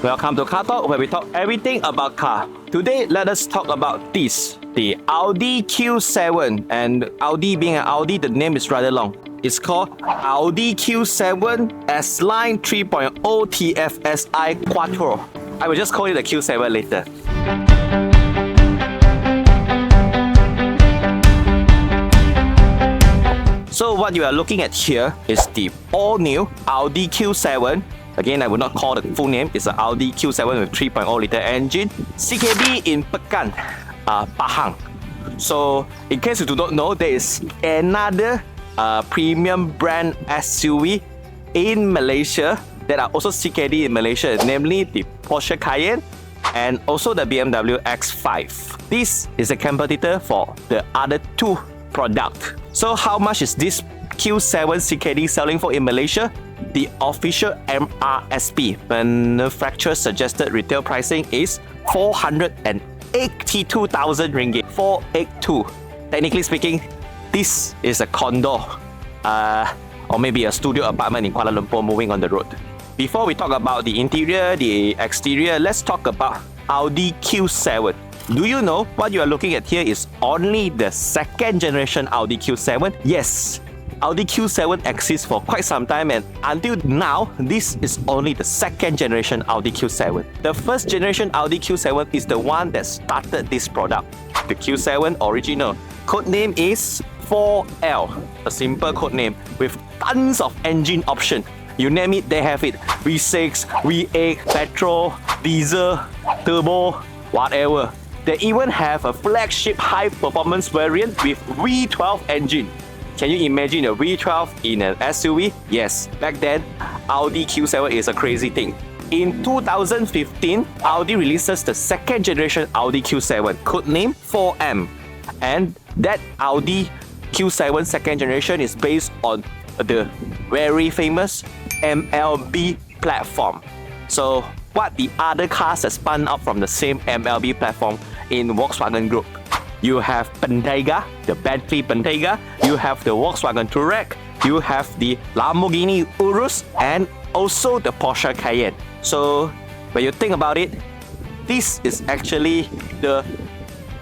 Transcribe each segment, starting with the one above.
Welcome to CarTok, where we talk everything about car. Today, let us talk about this, the AUDI Q7. And Audi being an Audi, the name is rather long. It's called AUDI Q7 S Line 3.0 TFSI Quattro. I will just call it the Q7 later. So what you are looking at here is the all-new Audi Q7. Again, I will not call the full name. It's an Audi Q7 with 3.0 litre engine. CKD in Pekan, Pahang. So, in case you do not know, there is another premium brand SUV in Malaysia that are also CKD in Malaysia, namely the Porsche Cayenne and also the BMW X5. This is a competitor for the other two products. So how much is this Q7 CKD selling for in Malaysia? The official MRSP, manufacturer suggested retail pricing, is 482,000 ringgit. 482. Technically speaking, this is a condo or maybe a studio apartment in Kuala Lumpur moving on the road. Before we talk about the interior, the exterior, let's talk about Audi Q7. Do you know what you are looking at here is only the second generation Audi Q7? Yes, Audi Q7 exists for quite some time, and until now, this is only the second generation Audi Q7. The first generation Audi Q7 is the one that started this product. The Q7 original. Code name is 4L, a simple code name with tons of engine option. You name it, they have it. V6, V8, petrol, diesel, turbo, whatever. They even have a flagship high-performance variant with V12 engine. Can you imagine a V12 in an SUV? Yes, back then, Audi Q7 is a crazy thing. In 2015, Audi releases the second generation Audi Q7, codename 4M. And that Audi Q7 second generation is based on the very famous MLB platform. So, what the other cars that spun out from the same MLB platform in Volkswagen Group? You have Bentayga, the Bentley Bentayga, you have the Volkswagen Touareg, you have the Lamborghini Urus, and also the Porsche Cayenne. So, when you think about it, this is actually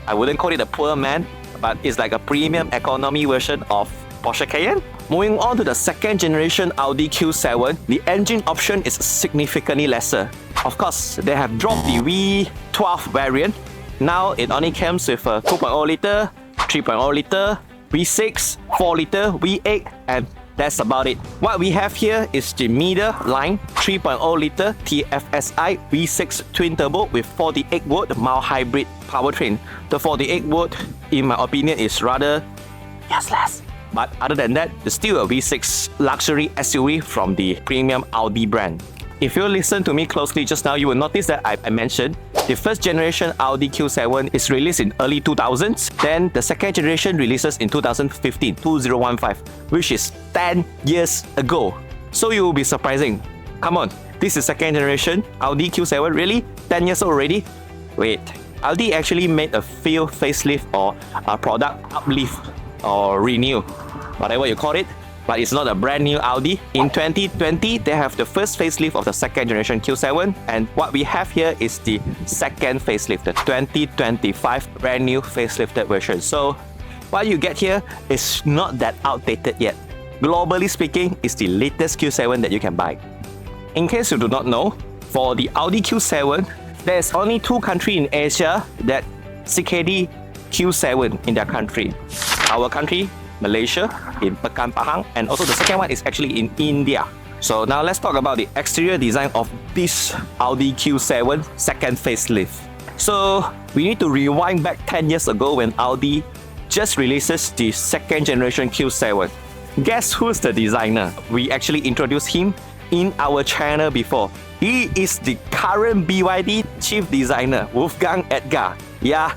I wouldn't call it a poor man, but it's like a premium economy version of Porsche Cayenne. Moving on to the second generation Audi Q7, the engine option is significantly lesser. Of course, they have dropped the V12 variant. Now it only comes with a 2.0 litre, 3.0 litre, V6, 4 litre, V8, and that's about it. What we have here is the middle line 3.0 litre TFSI V6 twin turbo with 48 volt mild hybrid powertrain. The 48 volt, in my opinion, is rather useless. But other than that, it's still a V6 luxury SUV from the premium Audi brand. If you listen to me closely just now, you will notice that I mentioned the first generation Audi Q7 is released in early 2000s. Then the second generation releases in 2015, 2015, which is 10 years ago. So you will be surprising. Come on, this is second generation Audi Q7, really? 10 years already? Wait, Audi actually made a few facelift or a product uplift or renew, whatever you call it. But it's not a brand new Audi. In 2020, they have the first facelift of the second generation Q7, and what we have here is the second facelift, the 2025 brand new facelifted version. So what you get here is not that outdated yet. Globally speaking, it's the latest Q7 that you can buy. In case you do not know, for the Audi Q7, there's only two countries in Asia that CKD Q7 in their country. Our country, Malaysia, in Pekan, Pahang, and also the second one is actually in India. So now let's talk about the exterior design of this Audi Q7 second facelift. So we need to rewind back 10 years ago when Audi just releases the second generation Q7. Guess who's the designer? We actually introduced him in our channel before. He is the current BYD chief designer, Wolfgang Edgar. Yeah,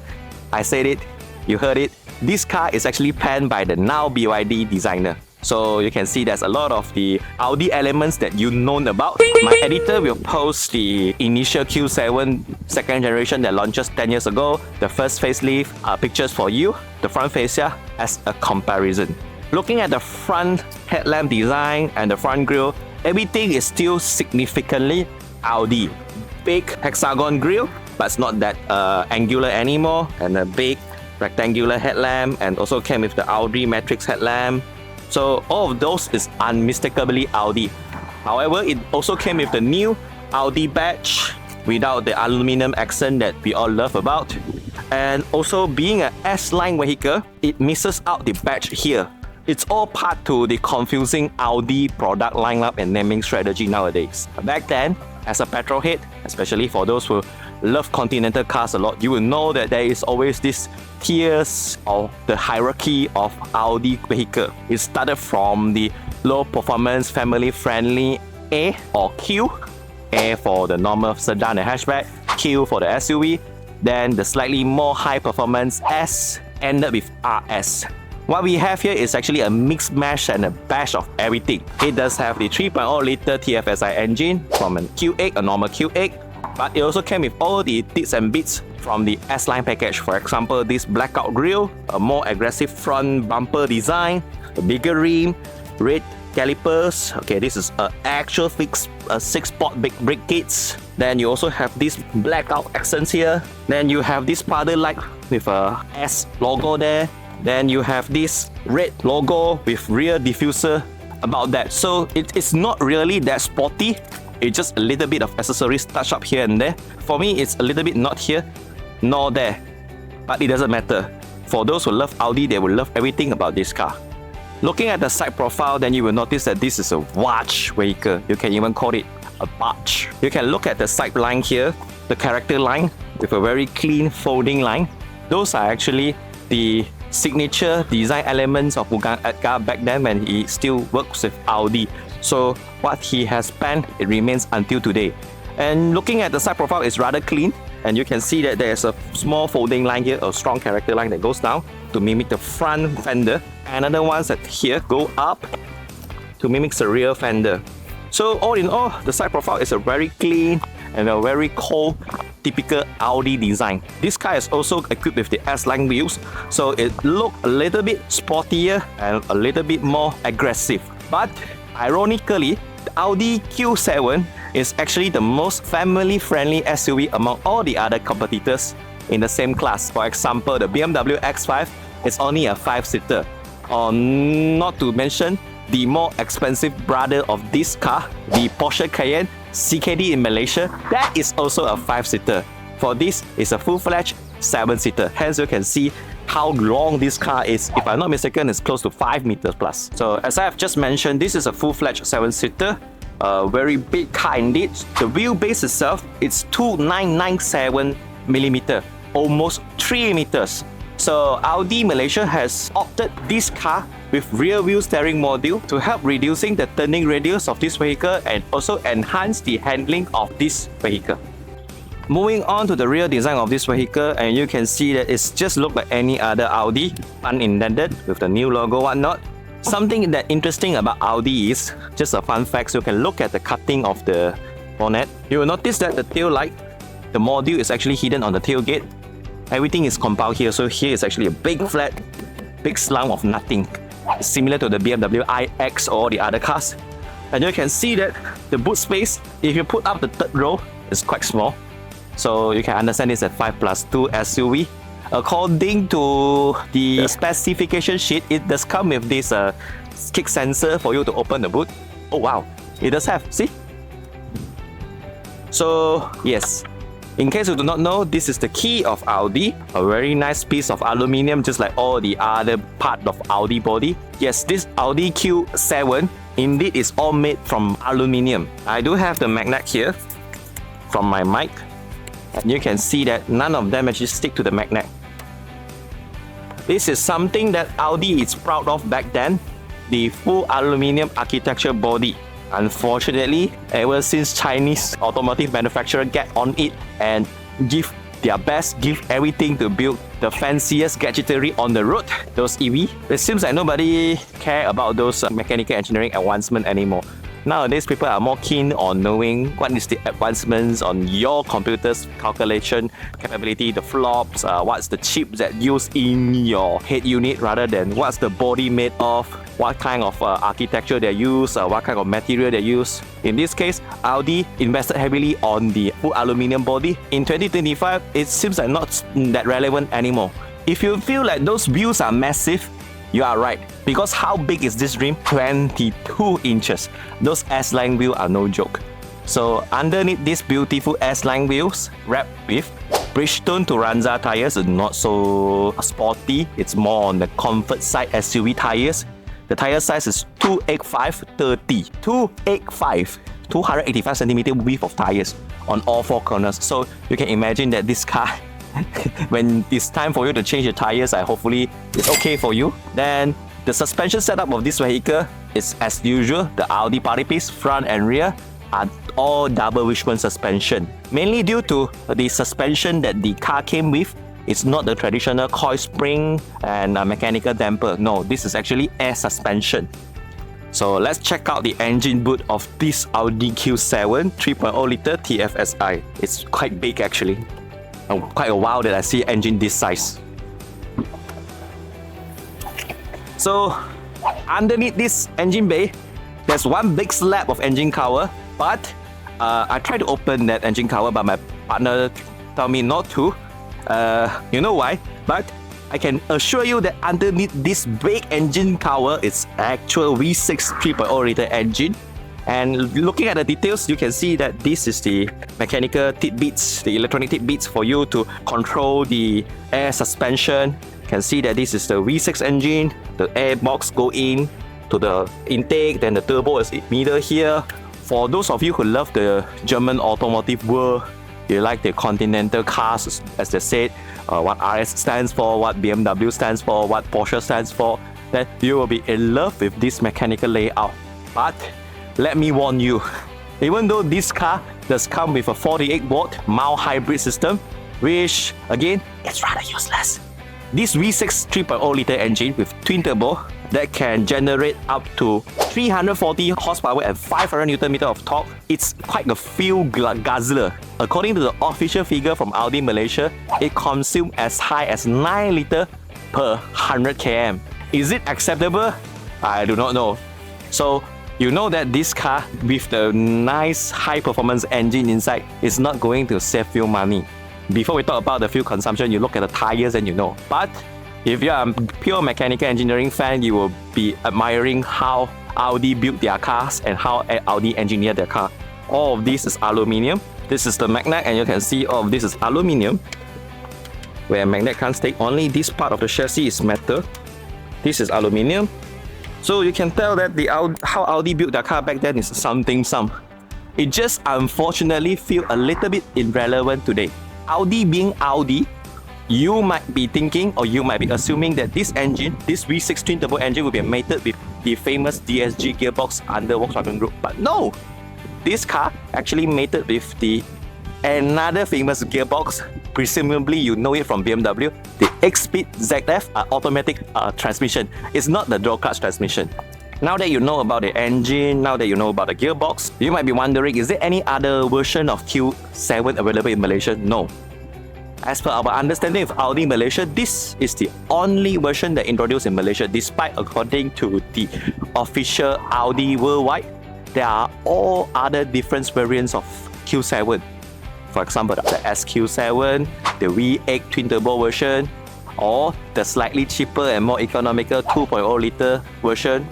I said it, you heard it. This car is actually planned by the now BYD designer. So you can see there's a lot of the Audi elements that you know about. My editor will post the initial Q7 second generation that launches 10 years ago, the first facelift, pictures for you, the front fascia as a comparison. Looking at the front headlamp design and the front grille, everything is still significantly Audi. big hexagon grille, but it's not that angular anymore, and a big rectangular headlamp, and also came with the Audi Matrix headlamp. So all of those is unmistakably Audi. However, it also came with the new Audi badge without the aluminum accent that we all love about. And also, being an S Line vehicle, it misses out the badge here. It's all part to the confusing Audi product lineup and naming strategy nowadays. Back then, as a petrol head, especially for those who love continental cars a lot, you will know that there is always this tiers of the hierarchy of Audi vehicle. It started from the low performance, family friendly A or Q. A for the normal sedan and hatchback, Q for the SUV, then the slightly more high performance S ended with RS. What we have here is actually a mixed mash and a bash of everything. It does have the 3.0 liter TFSI engine from a Q8, a normal Q8, but it also came with all the bits and bits from the S Line package. For example, this blackout grille, a more aggressive front bumper design, a bigger rim, red calipers. Okay, this is an actual fixed 6-spot big brake kits. Then you also have these blackout accents here. Then you have this puddle light with a S logo there. Then you have this red logo with rear diffuser about that. So it's not really that sporty. It's just a little bit of accessories touch up here and there. For me, it's a little bit not here nor there, but it doesn't matter. For those who love Audi, they will love everything about this car. Looking at the side profile, then you will notice that this is a large vehicle. You can even call it a barge. You can look at the side line here, the character line with a very clean folding line. Those are actually the signature design elements of Mugang Edgar back then when he still works with Audi. So what he has planned, it remains until today. And looking at the side profile, it's rather clean, and you can see that there's a small folding line here, a strong character line that goes down to mimic the front fender. Another ones that here go up to mimic the rear fender. So all in all, the side profile is a very clean and a very cool, typical Audi design. This car is also equipped with the S Line wheels, so it looks a little bit sportier and a little bit more aggressive. But ironically, the Audi Q7 is actually the most family-friendly SUV among all the other competitors in the same class. For example, the BMW X5 is only a 5-seater. Not to mention the more expensive brother of this car, the Porsche Cayenne CKD in Malaysia, that is also a 5-seater. For this, it's a full-fledged 7-seater. Hence, you can see how long this car is. If I'm not mistaken, it's close to 5 meters plus. So as I have just mentioned, this is a full-fledged 7-seater. A very big car indeed. The wheelbase itself, it's 2997 millimeter, almost 3 meters. So Audi Malaysia has opted this car with rear wheel steering module to help reducing the turning radius of this vehicle and also enhance the handling of this vehicle. Moving on to the rear design of this vehicle, and you can see that it's just look like any other Audi, unintended with the new logo whatnot. Something that interesting about Audi is, just a fun fact, so you can look at the cutting of the bonnet. You will notice that the tail light, the module is actually hidden on the tailgate. Everything is compiled here, so here is actually a big flat, big slump of nothing, similar to the BMW iX or the other cars. And you can see that the boot space, if you put up the third row, is quite small. So you can understand it's a 5+2 SUV. According to the specification sheet, it does come with this kick sensor for you to open the boot. Oh wow, it does have, see? So yes, in case you do not know, this is the key of Audi. A very nice piece of aluminium, just like all the other part of Audi body. Yes, this Audi Q7 indeed is all made from aluminium. I do have the magnet here from my mic, and you can see that none of them actually stick to the magnet. This is something that Audi is proud of back then, the full aluminium architecture body. Unfortunately, ever since Chinese automotive manufacturer get on it and give their best, give everything to build the fanciest gadgetry on the road, those EV, it seems like nobody care about those mechanical engineering advancement anymore. Nowadays, people are more keen on knowing what is the advancements on your computer's calculation capability, the flops, what's the chip that used in your head unit rather than what's the body made of, what kind of architecture they use, what kind of material they use. In this case, Audi invested heavily on the full aluminium body. In 2025, it seems like not that relevant anymore. If you feel like those wheels are massive, you are right. Because how big is this rim? 22 inches. Those S Line wheels are no joke. So underneath these beautiful S Line wheels, wrapped with Bridgestone Turanza tires, is not so sporty. It's more on the comfort side SUV tires. The tire size is 285/30. 285 centimeter width of tires on all four corners. So you can imagine that this car, when it's time for you to change the tires, hopefully it's okay for you. Then the suspension setup of this vehicle is as usual. The Audi party piece, front and rear, are all double wishbone suspension. Mainly due to the suspension that the car came with. It's not the traditional coil spring and mechanical damper. No, this is actually air suspension. So let's check out the engine boot of this Audi Q7 3.0 liter TFSI. It's quite big actually. Quite a while that I see an engine this size. So underneath this engine bay, there's one big slab of engine cover, but I tried to open that engine cover, but my partner told me not to. You know why? But I can assure you that underneath this big engine cover, it's actual V6 3.0 liter engine. And looking at the details, you can see that this is the mechanical tidbits, the electronic tidbits for you to control the air suspension. You can see that this is the V6 engine. The air box go in to the intake, then the turbo is in middle here. For those of you who love the German automotive world, you like the continental cars, as they said, what RS stands for, what BMW stands for, what Porsche stands for, then you will be in love with this mechanical layout. But let me warn you, even though this car does come with a 48-watt mild hybrid system, which again is rather useless. This V6 3.0 liter engine with twin turbo that can generate up to 340 horsepower and 500 Nm of torque, it's quite a fuel guzzler. According to the official figure from AUDI Malaysia, it consumes as high as 9 liters per 100 km. Is it acceptable? I do not know. So you know that this car with the nice high performance engine inside is not going to save you money. Before we talk about the fuel consumption, you look at the tires and you know. But if you are a pure mechanical engineering fan, you will be admiring how Audi built their cars and how Audi engineered their car. All of this is aluminium. This is the magnet, and you can see all of this is aluminium, where a magnet can't stay. Only this part of the chassis is metal. This is aluminium. So you can tell that how Audi built their car back then is something. It just unfortunately feels a little bit irrelevant today. Audi being Audi, you might be thinking or you might be assuming that this engine, this V6 twin turbo engine, will be mated with the famous DSG gearbox under Volkswagen Group. But no, this car actually mated with another famous gearbox. Presumably you know it from BMW, the X-Speed ZF automatic transmission. It's not the dual clutch transmission. Now that you know about the engine, now that you know about the gearbox, you might be wondering, is there any other version of Q7 available in Malaysia? No. As per our understanding of Audi Malaysia, this is the only version that introduced in Malaysia, despite according to the official Audi worldwide, there are all other different variants of Q7. For example, the SQ7, the V8 twin turbo version, or the slightly cheaper and more economical 2.0 liter version.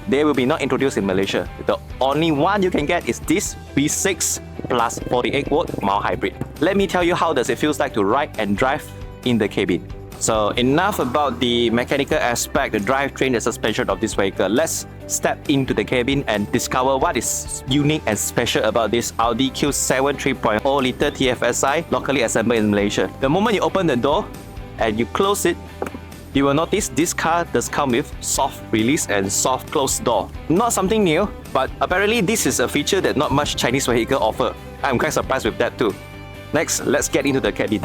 They will be not introduced in Malaysia. The only one you can get is this V6 plus 48-watt mild hybrid. Let me tell you how does it feels like to ride and drive in the cabin. So enough about the mechanical aspect, the drivetrain, the suspension of this vehicle. Let's step into the cabin and discover what is unique and special about this Audi Q7 3.0 liter TFSI locally assembled in Malaysia. The moment you open the door and you close it, you will notice this car does come with soft release and soft close door. Not something new, but apparently this is a feature that not much Chinese vehicle offer. I'm quite surprised with that too. Next, let's get into the cabin.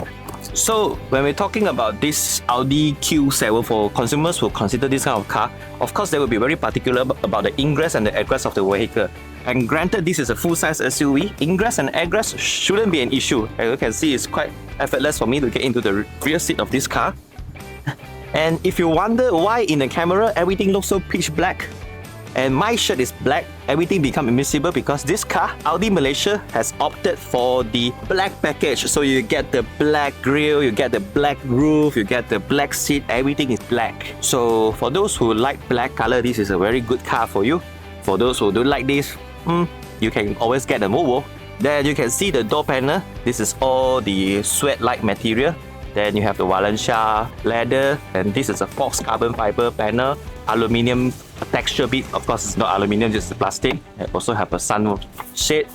So when we're talking about this Audi Q7, for consumers who consider this kind of car, of course they will be very particular about the ingress and the egress of the vehicle. And granted, this is a full-size SUV, ingress and egress shouldn't be an issue. As you can see, it's quite effortless for me to get into the rear seat of this car. And if you wonder why in the camera everything looks so pitch black, and my shirt is black, everything become invisible because this car, AUDI Malaysia, has opted for the black package. So you get the black grille, you get the black roof, you get the black seat, everything is black. So for those who like black color, this is a very good car for you. For those who don't like this, you can always get a Movo. Then you can see the door panel. This is all the sweat-like material. Then you have the Valencia leather, and this is a Fox carbon fiber panel, aluminium texture bit. Of course, it's not aluminium, just the plastic. And also have a sun shade.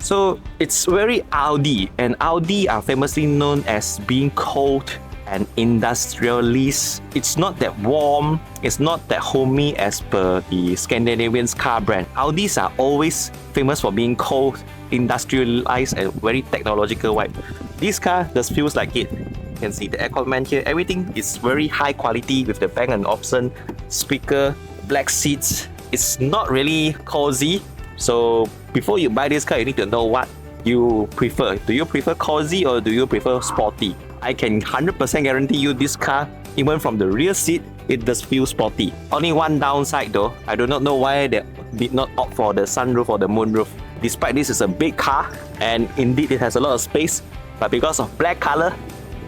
So it's very Audi, and Audi are famously known as being cold and industrialist. It's not that warm, it's not that homey as per the Scandinavian car brand. Audis are always famous for being cold, industrialized, and very technological vibe. This car just feels like it. You can see the aircon vent here. Everything is very high quality with the Bang & Olufsen speaker, black seats. It's not really cozy. So before you buy this car, you need to know what you prefer. Do you prefer cozy or do you prefer sporty? I can 100% guarantee you this car, even from the rear seat, it does feel sporty. Only one downside though, I do not know why they did not opt for the sunroof or the moonroof. Despite this is a big car and indeed it has a lot of space, but because of black color,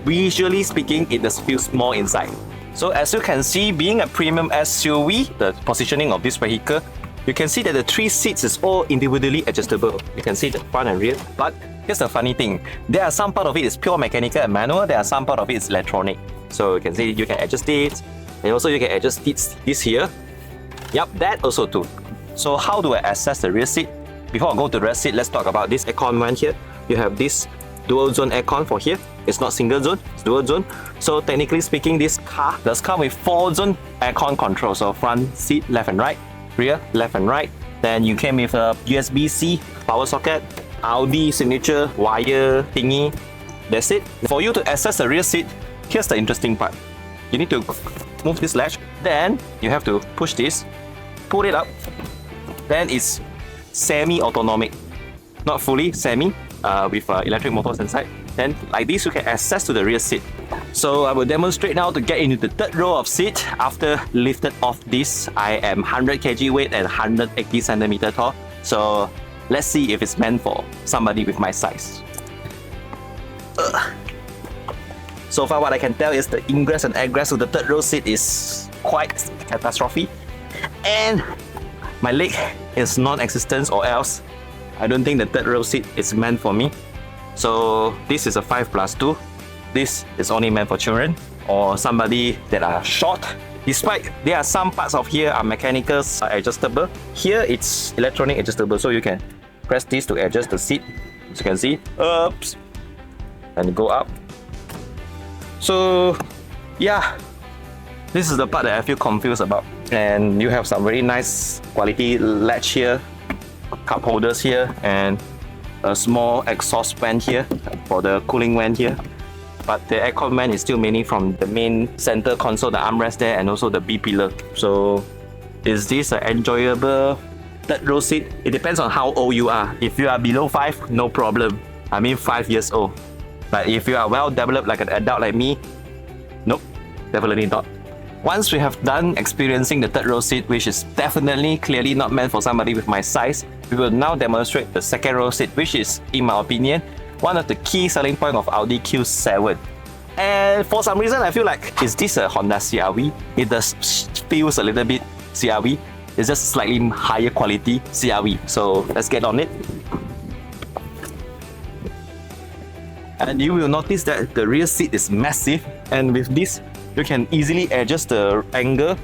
visually speaking, it does feel small inside. So as you can see, being a premium SUV, the positioning of this vehicle, you can see that the 3 seats is all individually adjustable. You can see the front and rear. But here's the funny thing. There are some part of it is pure mechanical and manual. There are some part of it is electronic. So you can see you can adjust it. And also you can adjust this here. Yep, that also too. So how do I access the rear seat? Before I go to the rear seat, let's talk about this aircon vent here. You have this dual zone aircon for here. It's not single zone, it's dual zone. So technically speaking, this car does come with 4 zone aircon control. So front seat, left and right. Rear, left and right. Then you came with a USB-C power socket, Audi signature wire thingy. That's it. For you to access the rear seat, here's the interesting part. You need to move this latch. Then you have to push this, pull it up. Then it's semi-autonomic, not fully, semi, with electric motors inside. Then like this, you can access to the rear seat. So I will demonstrate now to get into the third row of seat. After lifted off this, I am 100 kg weight and 180 cm tall. So let's see if it's meant for somebody with my size. So far what I can tell is the ingress and egress of the third row seat is quite catastrophic. And my leg is non-existent, or else I don't think the third row seat is meant for me. So this is a 5+2. This is only meant for children or somebody that are short. Despite there are some parts of here are mechanical adjustable. Here it's electronic adjustable, so you can press this to adjust the seat. As you can see, oops, and go up. So yeah, this is the part that I feel confused about. And you have some very nice quality latch here, cup holders here, and a small exhaust fan here for the cooling vent here. But the aircon vent is still mainly from the main center console, the armrest there, and also the B pillar. So is this an enjoyable third row seat? It depends on how old you are. If you are below 5, no problem. I mean 5 years old. But if you are well developed like an adult like me, nope, definitely not. Once we have done experiencing the third row seat, which is definitely clearly not meant for somebody with my size, we will now demonstrate the second row seat, which is, in my opinion, one of the key selling points of AUDI Q7. And for some reason, I feel like, is this a Honda CR-V? It does feels a little bit CR-V. It's just slightly higher quality CR-V. So let's get on it. And you will notice that the rear seat is massive, and with this, you can easily adjust the angle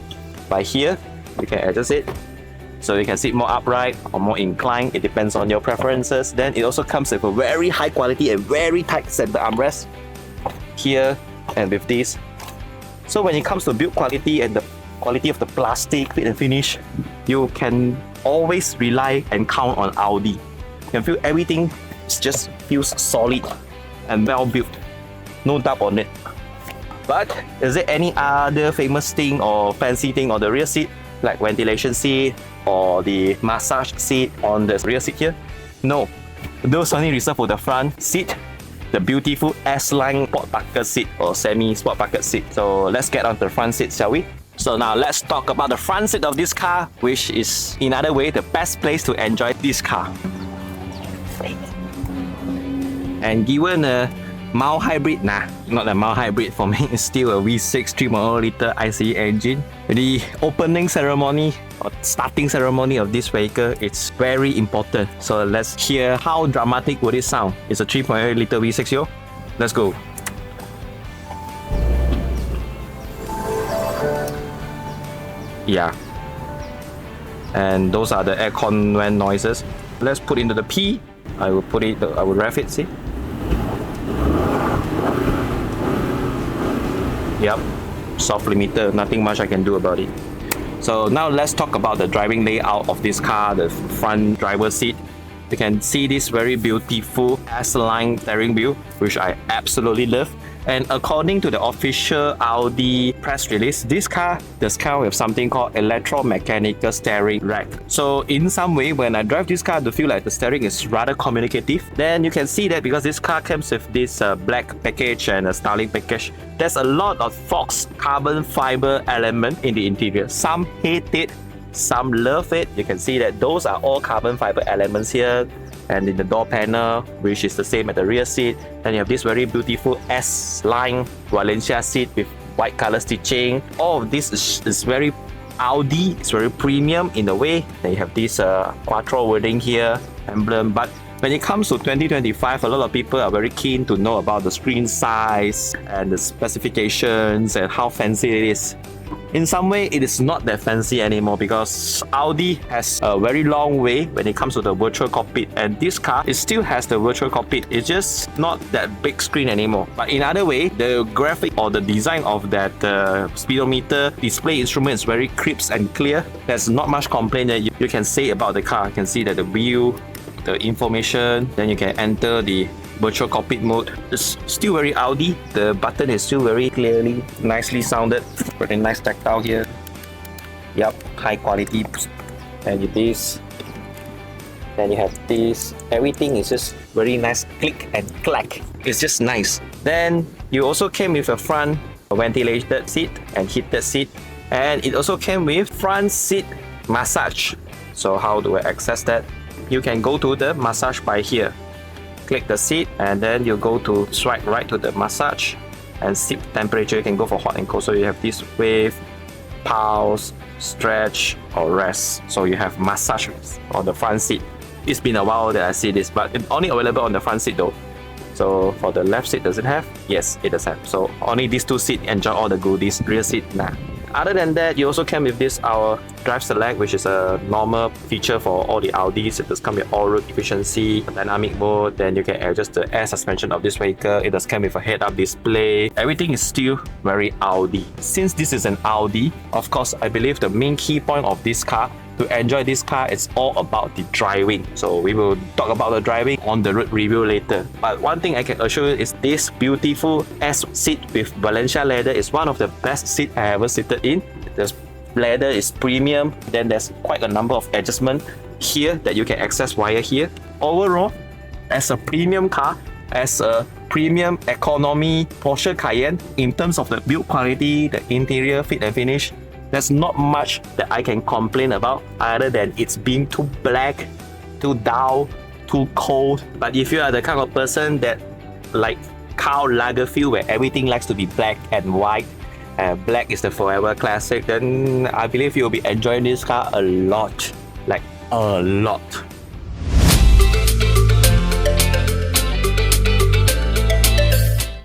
by here. You can adjust it so you can sit more upright or more inclined. It depends on your preferences. Then it also comes with a very high quality and very tight center armrest here and with this. So when it comes to build quality and the quality of the plastic fit and finish, you can always rely and count on Audi. You can feel everything just feels solid and well built. No doubt on it. But is there any other famous thing or fancy thing on the rear seat, like ventilation seat, or the massage seat on the rear seat here? No, those only reserved for the front seat, the beautiful S Line sport bucket seat or semi-sport bucket seat. So let's get on to the front seat, shall we? So now let's talk about the front seat of this car, which is in other way the best place to enjoy this car. And given a mild hybrid, not a mild hybrid, for me it's still a V6 3.0 litre ICE engine. The opening ceremony or starting ceremony of this vehicle, it's very important. So let's hear how dramatic would it sound. It's a 3.8 litre V6, yo. Let's go. Yeah. And those are the aircon vent noises. Let's put into the P. I will rev it, see? Yep, soft limiter, nothing much I can do about it. So now let's talk about the driving layout of this car, the front driver's seat. You can see this very beautiful S-Line steering wheel, which I absolutely love. And according to the official Audi press release, this car does come with something called electromechanical steering rack. So in some way, when I drive this car, I feel like the steering is rather communicative. Then you can see that because this car comes with this black package and a styling package, there's a lot of Fox carbon fiber element in the interior. Some hate it, some love it. You can see that those are all carbon fiber elements here. And in the door panel, which is the same at the rear seat. Then you have this very beautiful S-Line Valencia seat with white color stitching. All of this is very Audi, it's very premium in a way. Then you have this Quattro wording here, emblem. But when it comes to 2025, a lot of people are very keen to know about the screen size and the specifications and how fancy it is. In some way, it is not that fancy anymore because Audi has a very long way when it comes to the virtual cockpit, and this car, it still has the virtual cockpit. It's just not that big screen anymore. But in other way, the graphic or the design of that speedometer display instrument is very crisp and clear. There's not much complaint that you can say about the car. You can see that the view, the information, then you can enter the virtual cockpit mode. It's still very Audi. The button is still very clearly, nicely sounded. Very nice tactile here. Yep, high quality. And this. Then you have this. Everything is just very nice. Click and clack. It's just nice. Then you also came with a front ventilated seat and heated seat. And it also came with front seat massage. So how do I access that? You can go to the massage by here. Click the seat and then you go to swipe right to the massage and seat temperature. You can go for hot and cold. So you have this wave, pulse, stretch or rest. So you have massage on the front seat. It's been a while that I see this, but it's only available on the front seat though. So for the left seat, does it have? Yes, it does have. So only these two seats enjoy all the goodies. Rear seat, nah. Other than that, you also came with this our Drive Select, which is a normal feature for all the Audis. It does come with all-road efficiency, dynamic mode. Then you can adjust the air suspension of this vehicle. It does come with a head-up display. Everything is still very Audi. Since this is an Audi, of course, I believe the main key point of this car, to enjoy this car, it's all about the driving. So we will talk about the driving on the road review later. But one thing I can assure you is this beautiful S seat with Valencia leather is one of the best seats I ever seated in. The leather is premium. Then there's quite a number of adjustments here that you can access via here. Overall, as a premium car, as a premium economy Porsche Cayenne, in terms of the build quality, the interior fit and finish, there's not much that I can complain about other than it's being too black, too dull, too cold. But if you are the kind of person that like Karl Lagerfeld, where everything likes to be black and white, black is the forever classic, then I believe you'll be enjoying this car a lot. Like a lot.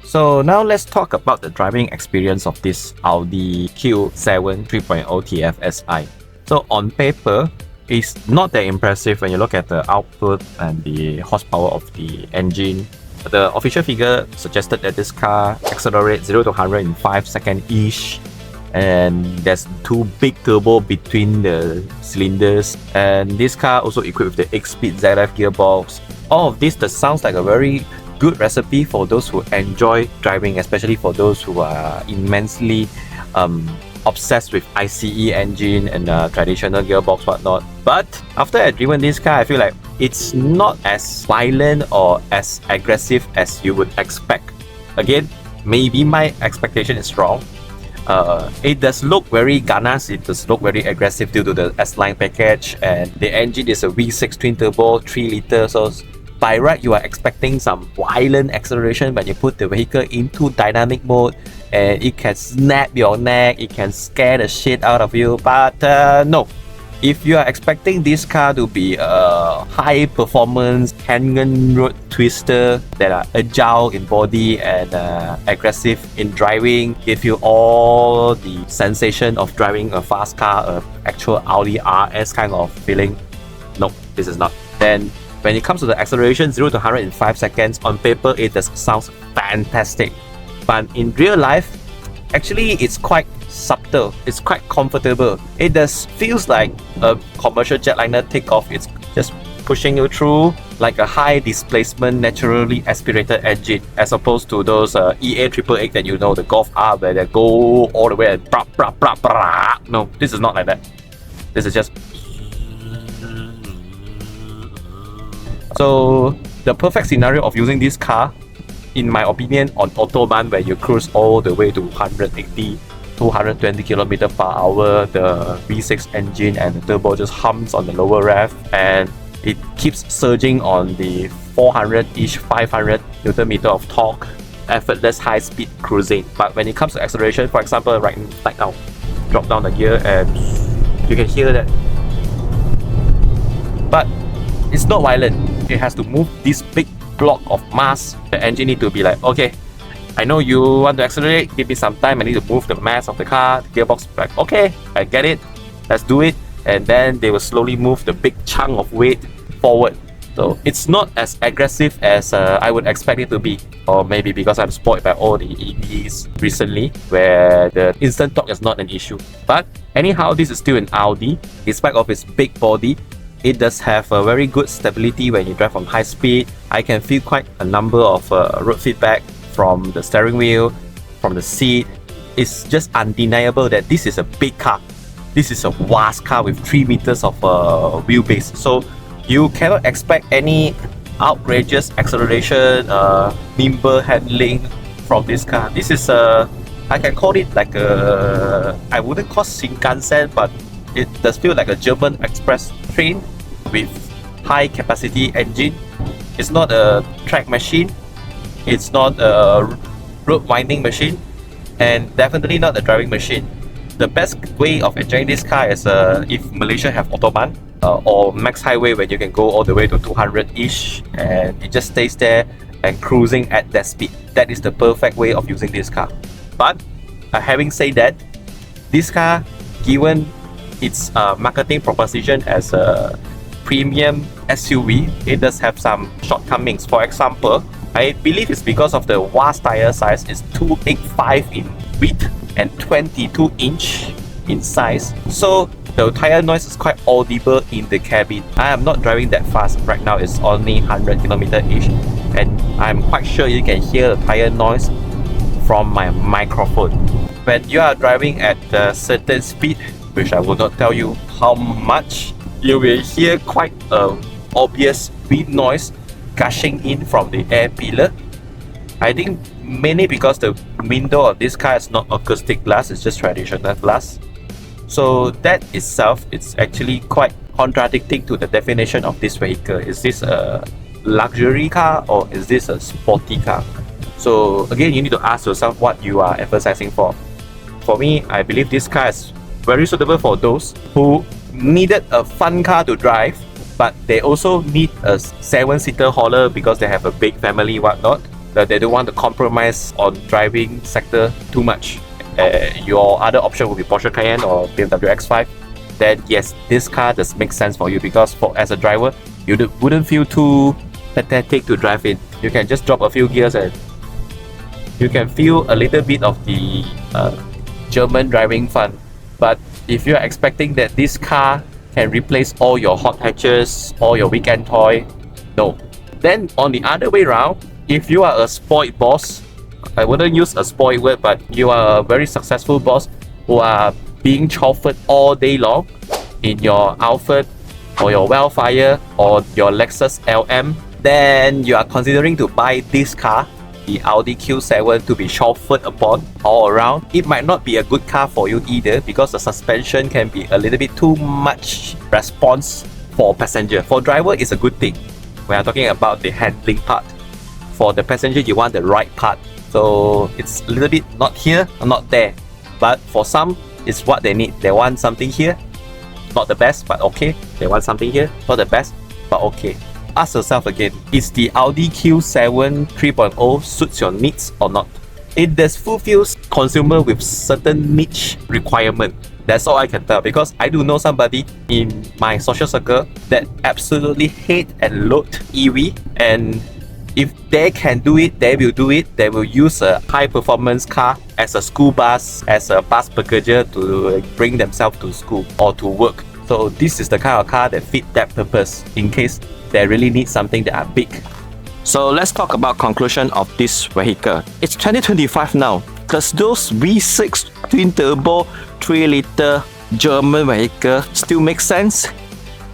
So now let's talk about the driving experience of this Audi Q7 3.0 TFSI. So on paper, it's not that impressive when you look at the output and the horsepower of the engine. The official figure suggested that this car accelerates 0 to 100 in 5 seconds-ish. And there's two big turbo between the cylinders. And this car also equipped with the 8-speed ZF gearbox. All of this sounds like a very good recipe for those who enjoy driving, especially for those who are immensely obsessed with ICE engine and traditional gearbox whatnot. But after I've driven this car, I feel like it's not as violent or as aggressive as you would expect. Again, maybe my expectation is wrong. It does look very ganas, it does look very aggressive due to the S Line package, and the engine is a V6 twin turbo 3 litre, so by right you are expecting some violent acceleration when you put the vehicle into dynamic mode, and it can snap your neck, it can scare the shit out of you. But no, if you are expecting this car to be a high performance canyon road twister that are agile in body and aggressive in driving, give you all the sensation of driving a fast car, an actual Audi RS kind of feeling, no, this is not. Then when it comes to the acceleration, 0 to 100 in 5 seconds, on paper it does sounds fantastic. But in real life, actually it's quite subtle, it's quite comfortable. It does feels like a commercial jetliner takeoff. It's just pushing you through like a high displacement, naturally aspirated engine, as opposed to those EA 888 that you know, the Golf R, where they go all the way and brah, brah, brah, brah. No, this is not like that. This is just... So the perfect scenario of using this car, in my opinion, on Autobahn, where you cruise all the way to 180, 220 km per hour, the V6 engine and the turbo just hums on the lower rev, and it keeps surging on the 400-ish, 500 Nm of torque, effortless high-speed cruising. But when it comes to acceleration, for example, right now, drop down the gear and you can hear that. But it's not violent. It has to move this big block of mass. The engine need to be like, okay, I know you want to accelerate, give me some time, I need to move the mass of the car. The gearbox like, okay, I get it, let's do it. And then they will slowly move the big chunk of weight forward. So it's not as aggressive as I would expect it to be. Or maybe because I'm spoiled by all the EVs recently, where the instant torque is not an issue. But anyhow, this is still an Audi. Despite of its big body, it does have a very good stability when you drive on high speed. I can feel quite a number of road feedback from the steering wheel, from the seat. It's just undeniable that this is a big car. This is a vast car with 3 meters of wheelbase. So you cannot expect any outrageous acceleration, nimble handling from this car. This is I can call it like a, I wouldn't call Shinkansen, but it does feel like a German express train with high capacity engine. It's not a track machine, it's not a road winding machine, and definitely not a driving machine. The best way of enjoying this car is if Malaysia have Autobahn or Max Highway, where you can go all the way to 200-ish and it just stays there and cruising at that speed. That is the perfect way of using this car. But having said that, this car, given its marketing proposition as a premium SUV, it does have some shortcomings. For example, I believe it's because of the vast tire size. It's 285 in width and 22-inch in size, so the tire noise is quite audible in the cabin. I am not driving that fast right now, it's only 100 km-ish, and I'm quite sure you can hear the tire noise from my microphone. When you are driving at a certain speed, which I will not tell you how much, you will hear quite obvious wind noise gushing in from the air pillar. I think mainly because the window of this car is not acoustic glass, it's just traditional glass. So that itself, it's actually quite contradicting to the definition of this vehicle. Is this a luxury car or is this a sporty car? So again, you need to ask yourself what you are emphasizing for. For me, I believe this car is very suitable for those who needed a fun car to drive, but they also need a 7-seater hauler because they have a big family, whatnot, that they don't want to compromise on driving sector too much. Your other option would be Porsche Cayenne or BMW X5. Then yes, this car does make sense for you, because as a driver, you wouldn't feel too pathetic to drive in. You can just drop a few gears and you can feel a little bit of the German driving fun. But if you're expecting that this car can replace all your hot hatches, all your weekend toy, no. Then on the other way around, if you are a spoiled boss, I wouldn't use a spoiled word, but you are a very successful boss, who are being chauffeured all day long in your Alphard or your Wildfire or your Lexus LM, then you are considering to buy this car, the Audi Q7, to be chauffeured upon all around. It might not be a good car for you either, because the suspension can be a little bit too much response for passenger. For driver, it's a good thing. We are talking about the handling part. For the passenger, you want the right part. So it's a little bit not here or not there. But for some, it's what they need. They want something here, not the best, but okay. They want something here, not the best, but okay. Ask yourself again, is the Audi Q7 3.0 suits your needs or not? It does fulfill consumer with certain niche requirement. That's all I can tell, because I do know somebody in my social circle that absolutely hate and loathe EV, and if they can do it, they will do it. They will use a high performance car as a school bus, as a bus packager to bring themselves to school or to work. So this is the kind of car that fit that purpose in case they really need something that are big. So let's talk about conclusion of this vehicle. It's 2025 now. Does those V6 twin turbo 3-liter German vehicle still make sense?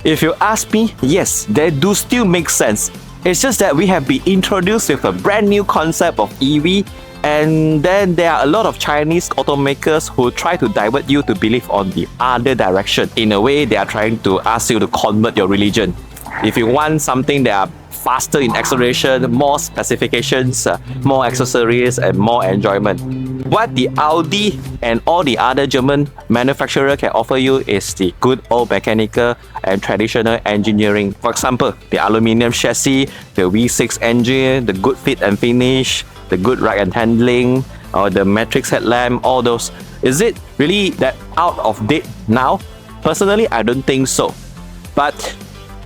If you ask me, yes, they do still make sense. It's just that we have been introduced with a brand new concept of EV, and then there are a lot of Chinese automakers who try to divert you to believe on the other direction. In a way, they are trying to ask you to convert your religion. If you want something that are faster in acceleration, more specifications, more accessories, and more enjoyment, what the Audi and all the other German manufacturers can offer you is the good old mechanical and traditional engineering. For example, the aluminium chassis, the V6 engine, the good fit and finish, the good ride and handling, or the matrix headlamp, all those. Is it really that out of date now? Personally, I don't think so. But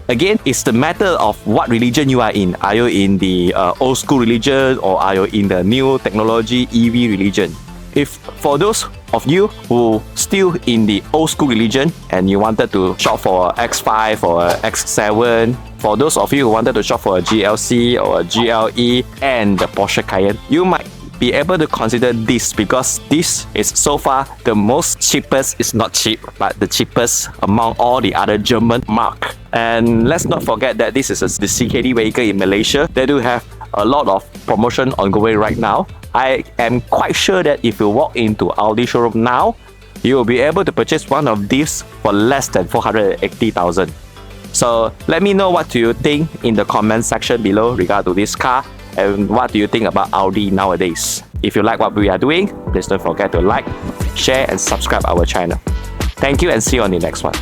again, it's the matter of what religion you are in. Are you in the old school religion, or are you in the new technology EV religion? If for those of you who still in the old school religion and you wanted to shop for a X5 or a X7, for those of you who wanted to shop for a GLC or a GLE and the Porsche Cayenne, you might be able to consider this, because this is so far the most cheapest. It's not cheap, but the cheapest among all the other German marque. And let's not forget that this is the CKD vehicle in Malaysia. They do have a lot of promotion ongoing right now. I am quite sure that if you walk into Audi showroom now, you will be able to purchase one of these for less than 480,000. So let me know what do you think in the comment section below regard to this car, and what do you think about Audi nowadays. If you like what we are doing, please don't forget to like, share and subscribe our channel. Thank you, and see you on the next one.